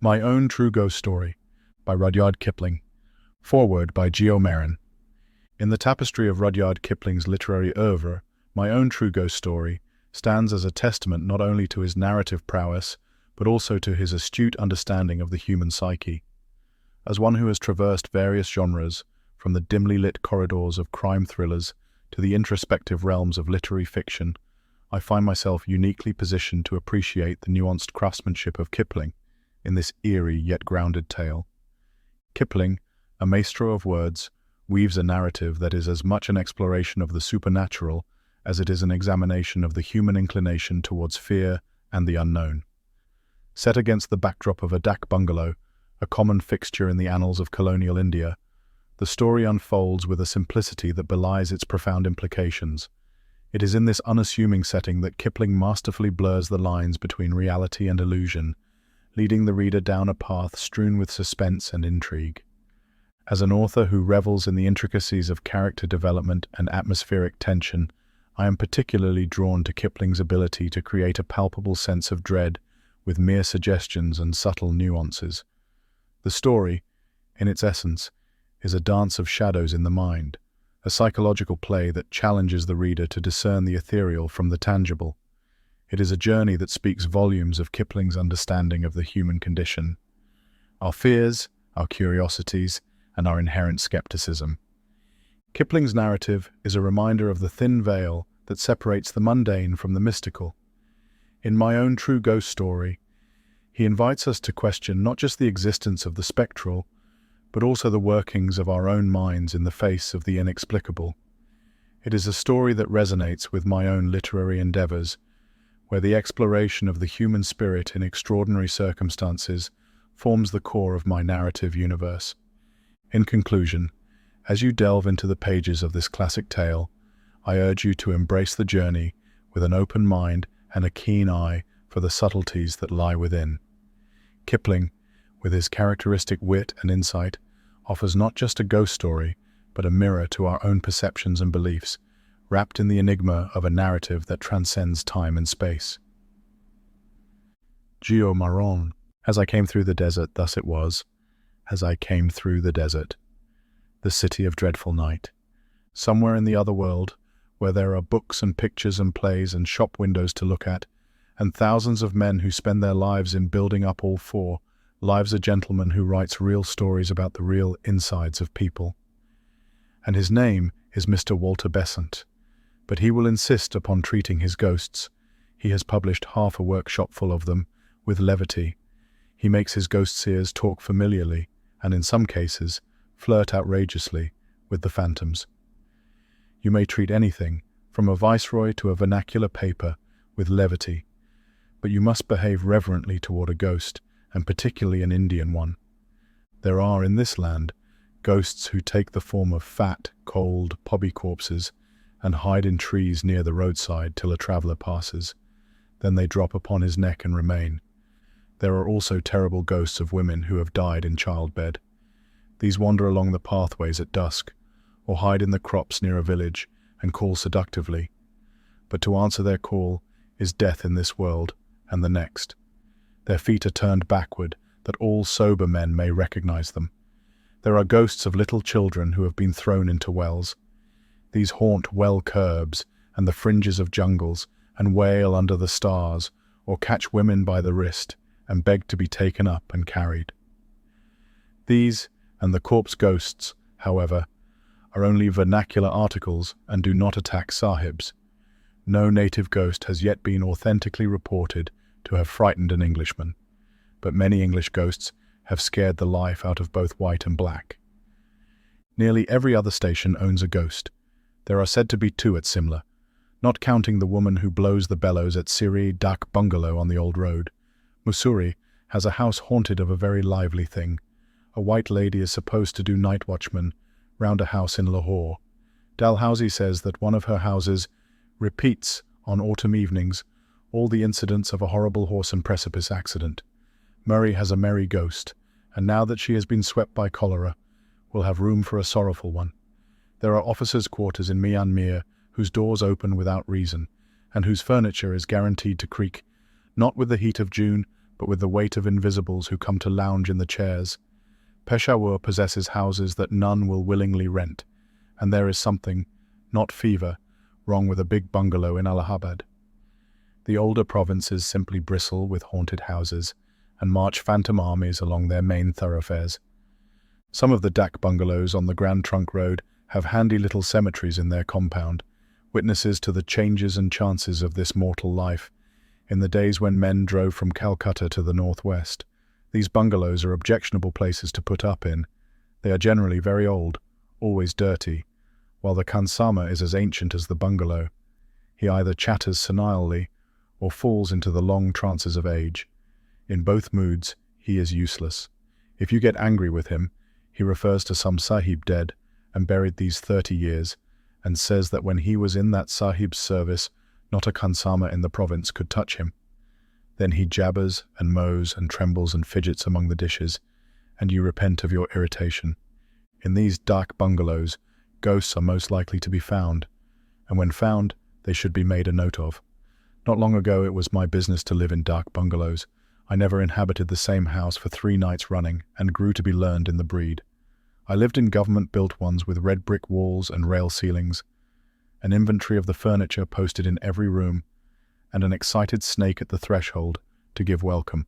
My Own True Ghost Story by Rudyard Kipling. Foreword by Geo Marin. In the tapestry of Rudyard Kipling's literary oeuvre, My Own True Ghost Story stands as a testament not only to his narrative prowess, but also to his astute understanding of the human psyche. As one who has traversed various genres, from the dimly lit corridors of crime thrillers to the introspective realms of literary fiction, I find myself uniquely positioned to appreciate the nuanced craftsmanship of Kipling in this eerie yet grounded tale. Kipling, a maestro of words, weaves a narrative that is as much an exploration of the supernatural as it is an examination of the human inclination towards fear and the unknown. Set against the backdrop of a dâk-bungalow, a common fixture in the annals of colonial India, the story unfolds with a simplicity that belies its profound implications. It is in this unassuming setting that Kipling masterfully blurs the lines between reality and illusion, leading the reader down a path strewn with suspense and intrigue. As an author who revels in the intricacies of character development and atmospheric tension, I am particularly drawn to Kipling's ability to create a palpable sense of dread with mere suggestions and subtle nuances. The story, in its essence, is a dance of shadows in the mind, a psychological play that challenges the reader to discern the ethereal from the tangible. It is a journey that speaks volumes of Kipling's understanding of the human condition, our fears, our curiosities, and our inherent skepticism. Kipling's narrative is a reminder of the thin veil that separates the mundane from the mystical. In My Own True Ghost Story, he invites us to question not just the existence of the spectral, but also the workings of our own minds in the face of the inexplicable. It is a story that resonates with my own literary endeavors, where the exploration of the human spirit in extraordinary circumstances forms the core of my narrative universe. In conclusion, as you delve into the pages of this classic tale, I urge you to embrace the journey with an open mind and a keen eye for the subtleties that lie within. Kipling, with his characteristic wit and insight, offers not just a ghost story, but a mirror to our own perceptions and beliefs, wrapped in the enigma of a narrative that transcends time and space. Geo Marin. As I came through the desert, thus it was, as I came through the desert, the city of dreadful night. Somewhere in the other world, where there are books and pictures and plays and shop windows to look at, and thousands of men who spend their lives in building up all four, lives a gentleman who writes real stories about the real insides of people. And his name is Mr. Walter Besant. But he will insist upon treating his ghosts. He has published half a workshop full of them, with levity. He makes his ghost seers talk familiarly, and in some cases, flirt outrageously, with the phantoms. You may treat anything, from a viceroy to a vernacular paper, with levity, but you must behave reverently toward a ghost, and particularly an Indian one. There are, in this land, ghosts who take the form of fat, cold, pobby corpses, and hide in trees near the roadside till a traveller passes. Then they drop upon his neck and remain. There are also terrible ghosts of women who have died in childbed. These wander along the pathways at dusk, or hide in the crops near a village and call seductively. But to answer their call is death in this world and the next. Their feet are turned backward, that all sober men may recognize them. There are ghosts of little children who have been thrown into wells. These haunt well curbs and the fringes of jungles, and wail under the stars, or catch women by the wrist, and beg to be taken up and carried. These, and the corpse ghosts, however, are only vernacular articles and do not attack sahibs. No native ghost has yet been authentically reported to have frightened an Englishman, but many English ghosts have scared the life out of both white and black. Nearly every other station owns a ghost. There are said to be 2 at Simla, not counting the woman who blows the bellows at Eerie dâk-bungalow on the old road. Mussoorie has a house haunted of a very lively thing. A white lady is supposed to do night watchman round a house in Lahore. Dalhousie says that one of her houses repeats, on autumn evenings, all the incidents of a horrible horse and precipice accident. Murray has a merry ghost, and now that she has been swept by cholera, will have room for a sorrowful one. There are officers' quarters in Myanmar whose doors open without reason, and whose furniture is guaranteed to creak, not with the heat of June, but with the weight of invisibles who come to lounge in the chairs. Peshawar possesses houses that none will willingly rent, and there is something, not fever, wrong with a big bungalow in Allahabad. The older provinces simply bristle with haunted houses and march phantom armies along their main thoroughfares. Some of the dâk-bungalows on the Grand Trunk Road have handy little cemeteries in their compound, witnesses to the changes and chances of this mortal life. In the days when men drove from Calcutta to the northwest, these bungalows are objectionable places to put up in. They are generally very old, always dirty, while the khansama is as ancient as the bungalow. He either chatters senilely or falls into the long trances of age. In both moods, he is useless. If you get angry with him, he refers to some sahib dead and buried these 30 years, and says that when he was in that sahib's service, not a khansama in the province could touch him. Then he jabbers and mows and trembles and fidgets among the dishes, and you repent of your irritation. In these dark bungalows, ghosts are most likely to be found, and when found, they should be made a note of. Not long ago it was my business to live in dark bungalows. I never inhabited the same house for 3 nights running, and grew to be learned in the breed. I lived in government-built ones with red brick walls and rail ceilings, an inventory of the furniture posted in every room, and an excited snake at the threshold to give welcome.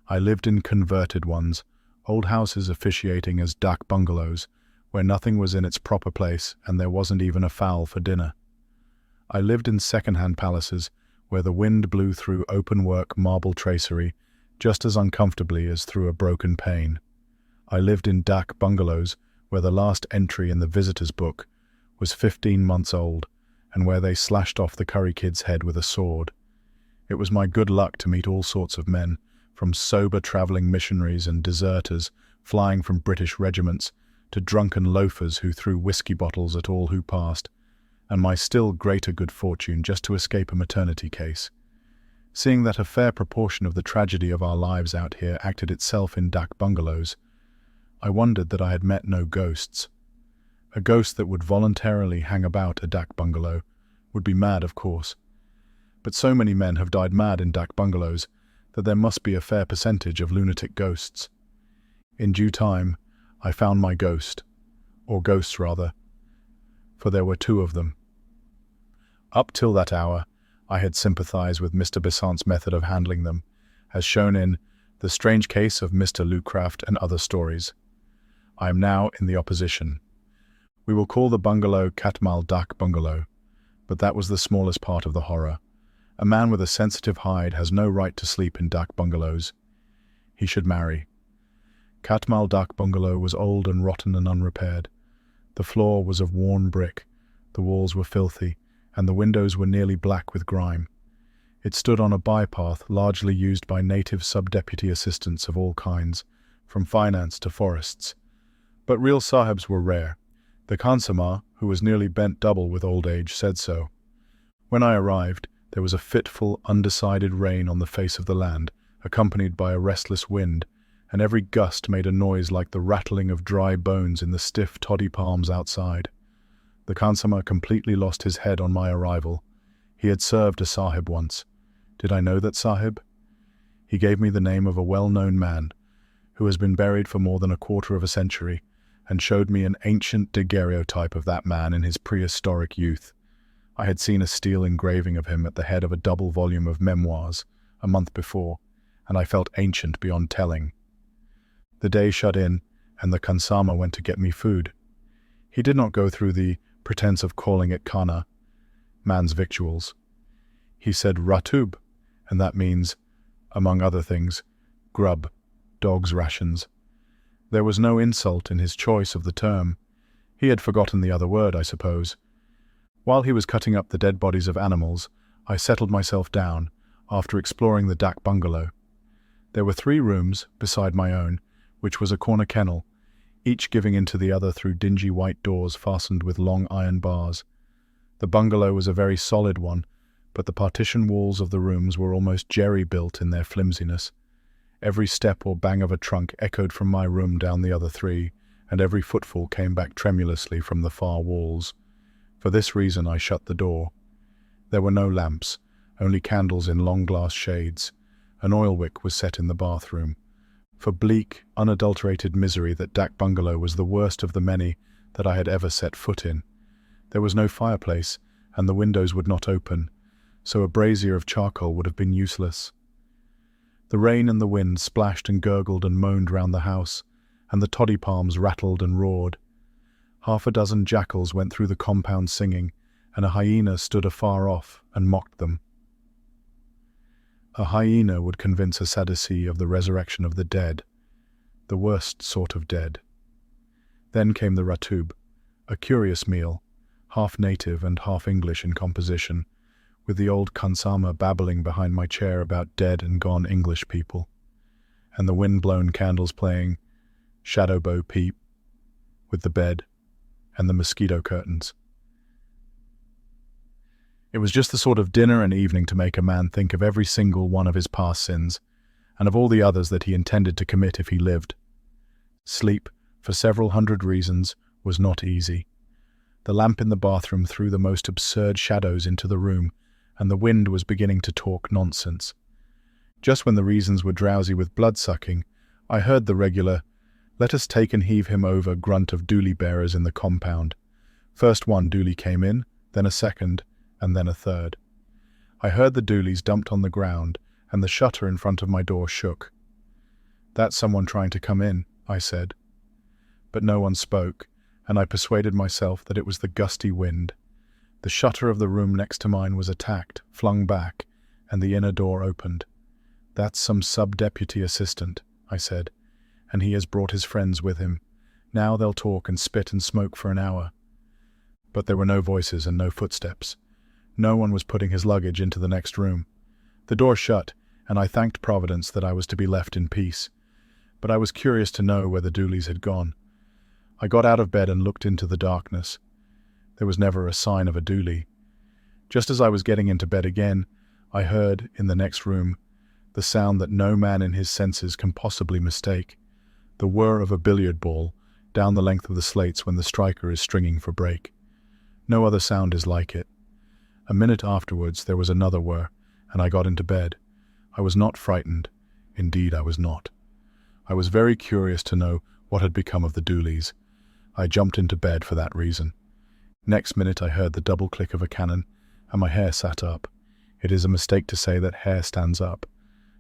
I lived in converted ones, old houses officiating as dâk bungalows, where nothing was in its proper place and there wasn't even a fowl for dinner. I lived in second-hand palaces, where the wind blew through open-work marble tracery just as uncomfortably as through a broken pane. I lived in dâk bungalows, where the last entry in the visitor's book was 15 months old, and where they slashed off the curry kid's head with a sword. It was my good luck to meet all sorts of men, from sober travelling missionaries and deserters flying from British regiments, to drunken loafers who threw whiskey bottles at all who passed, and my still greater good fortune just to escape a maternity case. Seeing that a fair proportion of the tragedy of our lives out here acted itself in dâk bungalows, I wondered that I had met no ghosts. A ghost that would voluntarily hang about a dâk bungalow would be mad, of course. But so many men have died mad in dâk bungalows that there must be a fair percentage of lunatic ghosts. In due time, I found my ghost, or ghosts rather, for there were 2 of them. Up till that hour, I had sympathized with Mr. Besant's method of handling them, as shown in The Strange Case of Mr. Lucraft and Other Stories. I am now in the opposition. We will call the bungalow Katmal dâk-bungalow, but that was the smallest part of the horror. A man with a sensitive hide has no right to sleep in dâk bungalows. He should marry. Katmal dâk-bungalow was old and rotten and unrepaired. The floor was of worn brick, the walls were filthy, and the windows were nearly black with grime. It stood on a bypath largely used by native sub-deputy assistants of all kinds, from finance to forests. But real sahibs were rare. The khansama, who was nearly bent double with old age, said so. When I arrived, there was a fitful, undecided rain on the face of the land, accompanied by a restless wind, and every gust made a noise like the rattling of dry bones in the stiff toddy palms outside. The khansama completely lost his head on my arrival. He had served a sahib once. Did I know that sahib? He gave me the name of a well-known man, who has been buried for more than a quarter of a century, and showed me an ancient daguerreotype of that man in his prehistoric youth. I had seen a steel engraving of him at the head of a double volume of memoirs a month before, and I felt ancient beyond telling. The day shut in, and the khansama went to get me food. He did not go through the pretense of calling it khana, man's victuals. He said ratub, and that means, among other things, grub, dog's rations. There was no insult in his choice of the term. He had forgotten the other word, I suppose. While he was cutting up the dead bodies of animals, I settled myself down, after exploring the dâk bungalow. There were 3 rooms, beside my own, which was a corner kennel, each giving into the other through dingy white doors fastened with long iron bars. The bungalow was a very solid one, but the partition walls of the rooms were almost jerry-built in their flimsiness. Every step or bang of a trunk echoed from my room down the other 3, and every footfall came back tremulously from the far walls. For this reason I shut the door. There were no lamps, only candles in long glass shades, An oil wick was set in the bathroom. For bleak, unadulterated misery, that dâk-bungalow was the worst of the many that I had ever set foot in. There was no fireplace, and the windows would not open, so a brazier of charcoal would have been useless. The rain and the wind splashed and gurgled and moaned round the house, and the toddy palms rattled and roared. Half a dozen jackals went through the compound singing, and a hyena stood afar off and mocked them. A hyena would convince a Sadducee of the resurrection of the dead, the worst sort of dead. Then came the ratub, a curious meal, half native and half English in composition, with the old khansama babbling behind my chair about dead and gone English people, and the wind-blown candles playing Shadow Bo Peep, with the bed and the mosquito curtains. It was just the sort of dinner and evening to make a man think of every single one of his past sins, and of all the others that he intended to commit if he lived. Sleep, for several hundred reasons, was not easy. The lamp in the bathroom threw the most absurd shadows into the room, and the wind was beginning to talk nonsense. Just when the reasons were drowsy with blood-sucking, I heard the regular, "Let us take and heave him over" grunt of dooley-bearers in the compound. First one dooley came in, then a second, and then a third. I heard the doolies dumped on the ground, and the shutter in front of my door shook. "That's someone trying to come in," I said. But no one spoke, and I persuaded myself that it was the gusty wind. The shutter of the room next to mine was attacked, flung back, and the inner door opened. "That's some sub-deputy assistant," I said, "and he has brought his friends with him. Now they'll talk and spit and smoke for an hour." But there were no voices and no footsteps. No one was putting his luggage into the next room. The door shut, and I thanked Providence that I was to be left in peace. But I was curious to know where the doolies had gone. I got out of bed and looked into the darkness. There was never a sign of a dooley. Just as I was getting into bed again, I heard, in the next room, the sound that no man in his senses can possibly mistake, the whir of a billiard ball down the length of the slates when the striker is stringing for break. No other sound is like it. A minute afterwards there was another whir, and I got into bed. I was not frightened. Indeed, I was not. I was very curious to know what had become of the doolies. I jumped into bed for that reason. Next minute I heard the double click of a cannon, and my hair sat up. It is a mistake to say that hair stands up.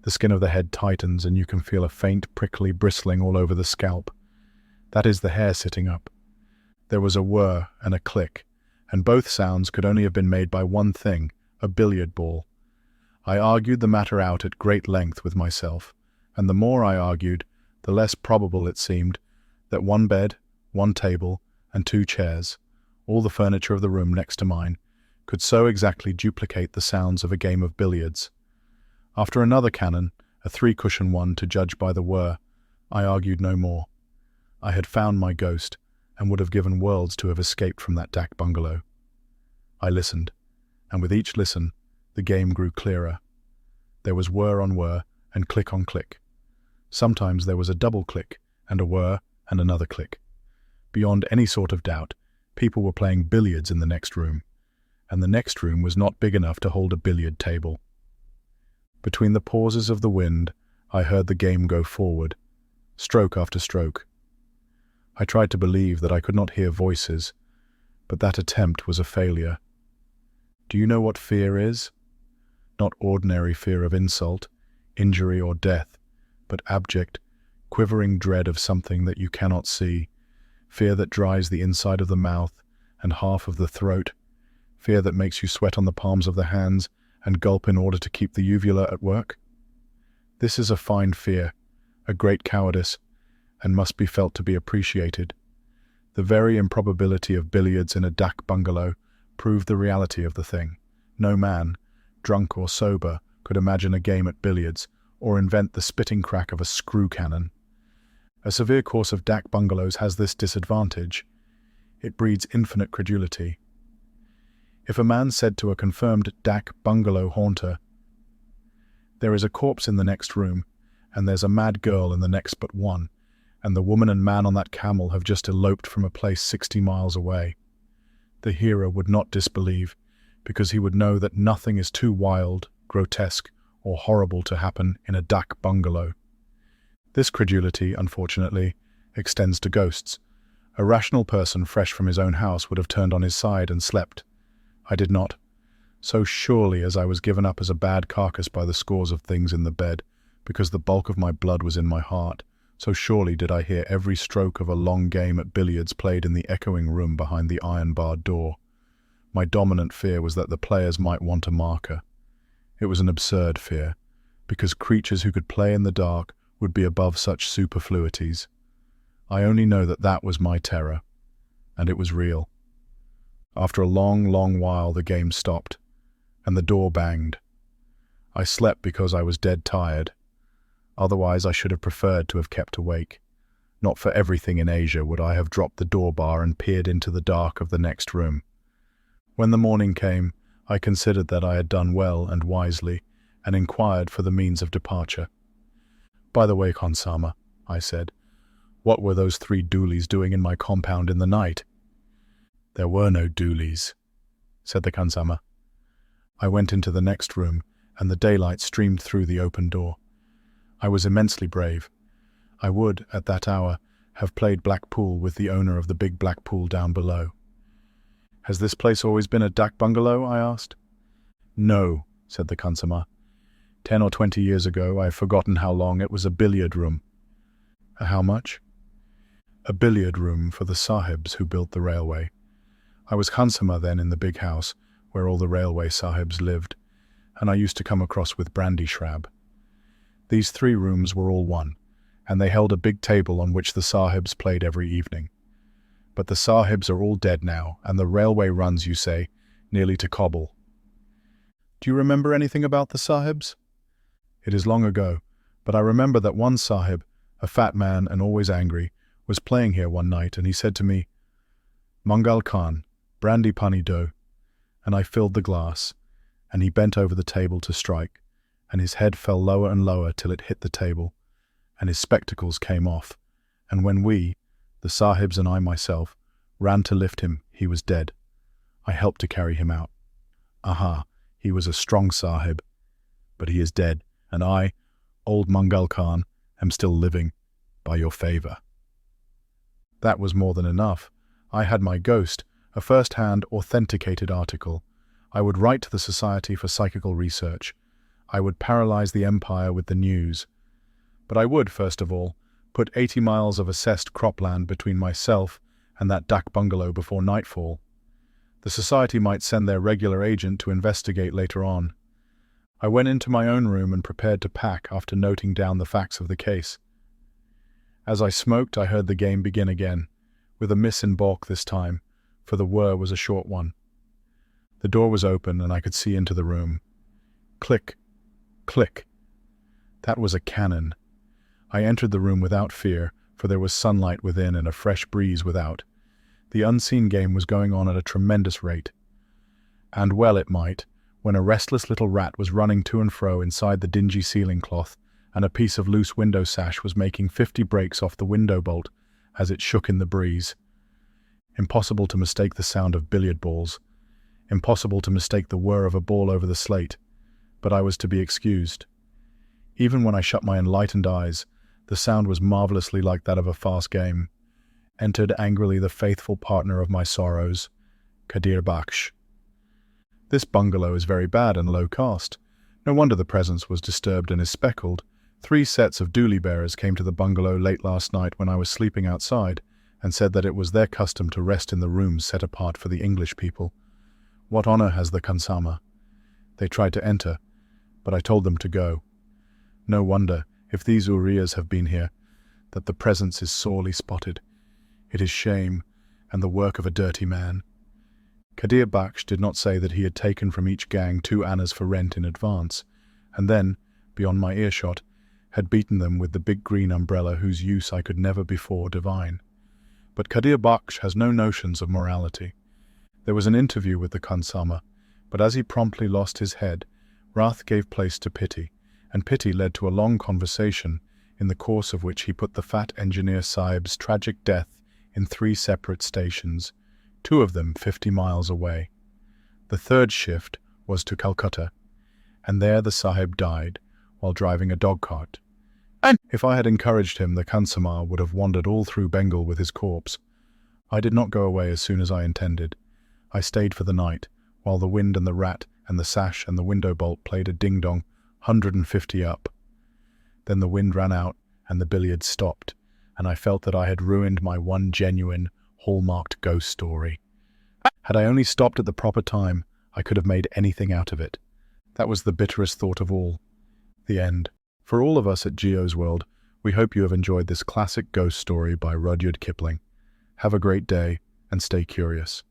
The skin of the head tightens, and you can feel a faint, prickly bristling all over the scalp. That is the hair sitting up. There was a whir and a click, and both sounds could only have been made by one thing, a billiard ball. I argued the matter out at great length with myself, and the more I argued, the less probable it seemed that one bed, one table, and two chairs, all the furniture of the room next to mine, could so exactly duplicate the sounds of a game of billiards. After another cannon, a three-cushion one to judge by the whir, I argued no more. I had found my ghost, and would have given worlds to have escaped from that dâk-bungalow. I listened, and with each listen, the game grew clearer. There was whir on whir, and click on click. Sometimes there was a double click, and a whir, and another click. Beyond any sort of doubt, people were playing billiards in the next room, and the next room was not big enough to hold a billiard table. Between the pauses of the wind, I heard the game go forward, stroke after stroke. I tried to believe that I could not hear voices, but that attempt was a failure. Do you know what fear is? Not ordinary fear of insult, injury, or death, but abject, quivering dread of something that you cannot see, fear that dries the inside of the mouth and half of the throat, fear that makes you sweat on the palms of the hands and gulp in order to keep the uvula at work? This is a fine fear, a great cowardice, and must be felt to be appreciated. The very improbability of billiards in a dâk-bungalow proved the reality of the thing. No man, drunk or sober, could imagine a game at billiards or invent the spitting crack of a screw cannon. A severe course of dâk-bungalows has this disadvantage. It breeds infinite credulity. If a man said to a confirmed dâk-bungalow haunter, "There is a corpse in the next room, and there's a mad girl in the next but one, and the woman and man on that camel have just eloped from a place 60 miles away," the hearer would not disbelieve, because he would know that nothing is too wild, grotesque, or horrible to happen in a dâk-bungalow. This credulity, unfortunately, extends to ghosts. A rational person fresh from his own house would have turned on his side and slept. I did not. So surely as I was given up as a bad carcass by the scores of things in the bed, because the bulk of my blood was in my heart, so surely did I hear every stroke of a long game at billiards played in the echoing room behind the iron-barred door. My dominant fear was that the players might want a marker. It was an absurd fear, because creatures who could play in the dark would be above such superfluities. I only know that that was my terror, and it was real. After a long, long while the game stopped, and the door banged. I slept because I was dead tired. Otherwise I should have preferred to have kept awake. Not for everything in Asia would I have dropped the door bar and peered into the dark of the next room. When the morning came, I considered that I had done well and wisely, and inquired for the means of departure. "By the way, Khansama," I said, "what were those 3 doolies doing in my compound in the night?" "There were no doolies," said the Khansama. I went into the next room, and the daylight streamed through the open door. I was immensely brave. I would, at that hour, have played black pool with the owner of the big black pool down below. "Has this place always been a dâk-bungalow?" I asked. "No," said the Khansama. 10 or 20 years ago, I have forgotten how long, it was a billiard room." "How much?" "A billiard room for the sahibs who built the railway. I was Khansama then in the big house, where all the railway sahibs lived, and I used to come across with brandy shrab. These 3 rooms were all one, and they held a big table on which the sahibs played every evening. But the sahibs are all dead now, and the railway runs, you say, nearly to cobble." "Do you remember anything about the sahibs?" "It is long ago, but I remember that one sahib, a fat man and always angry, was playing here one night, and he said to me, 'Mangal Khan, brandy pani do,' and I filled the glass, and he bent over the table to strike, and his head fell lower and lower till it hit the table, and his spectacles came off, and when we, the sahibs and I myself, ran to lift him, he was dead. I helped to carry him out. Aha, he was a strong sahib, but he is dead, and I, old Mangal Khan, am still living, by your favor." That was more than enough. I had my ghost, a first-hand, authenticated article. I would write to the Society for Psychical Research. I would paralyze the empire with the news. But I would, first of all, put 80 miles of assessed cropland between myself and that dâk-bungalow before nightfall. The society might send their regular agent to investigate later on. I went into my own room and prepared to pack after noting down the facts of the case. As I smoked, I heard the game begin again, with a miss in baulk this time, for the whir was a short one. The door was open and I could see into the room. Click, click. That was a cannon. I entered the room without fear, for there was sunlight within and a fresh breeze without. The unseen game was going on at a tremendous rate. And well it might, when a restless little rat was running to and fro inside the dingy ceiling cloth, and a piece of loose window sash was making 50 breaks off the window bolt as it shook in the breeze. Impossible to mistake the sound of billiard balls. Impossible to mistake the whir of a ball over the slate. But I was to be excused. Even when I shut my enlightened eyes, the sound was marvelously like that of a fast game. Entered angrily the faithful partner of my sorrows, Kadir Baksh. This bungalow is very bad and low caste. No wonder the presence was disturbed and is speckled. 3 sets of dooli bearers came to the bungalow late last night when I was sleeping outside, and said that it was their custom to rest in the rooms set apart for the English people. What honor has the Khansama? They tried to enter, but I told them to go. No wonder, if these Urias have been here, that the presence is sorely spotted. It is shame, and the work of a dirty man. Kadir Baksh did not say that he had taken from each gang 2 annas for rent in advance, and then, beyond my earshot, had beaten them with the big green umbrella whose use I could never before divine. But Kadir Baksh has no notions of morality. There was an interview with the Khansama, but as he promptly lost his head, wrath gave place to pity, and pity led to a long conversation, in the course of which he put the fat engineer sahib's tragic death in 3 separate stations, 2 of them 50 miles away. The 3rd shift was to Calcutta, and there the sahib died, while driving a dog cart. And if I had encouraged him, the Kansamar would have wandered all through Bengal with his corpse. I did not go away as soon as I intended. I stayed for the night, while the wind and the rat and the sash and the window bolt played a ding-dong, 150 up. Then the wind ran out and the billiards stopped, and I felt that I had ruined my one genuine, hallmarked ghost story. Had I only stopped at the proper time, I could have made anything out of it. That was the bitterest thought of all. The end. For all of us at Geo's World, we hope you have enjoyed this classic ghost story by Rudyard Kipling. Have a great day and stay curious.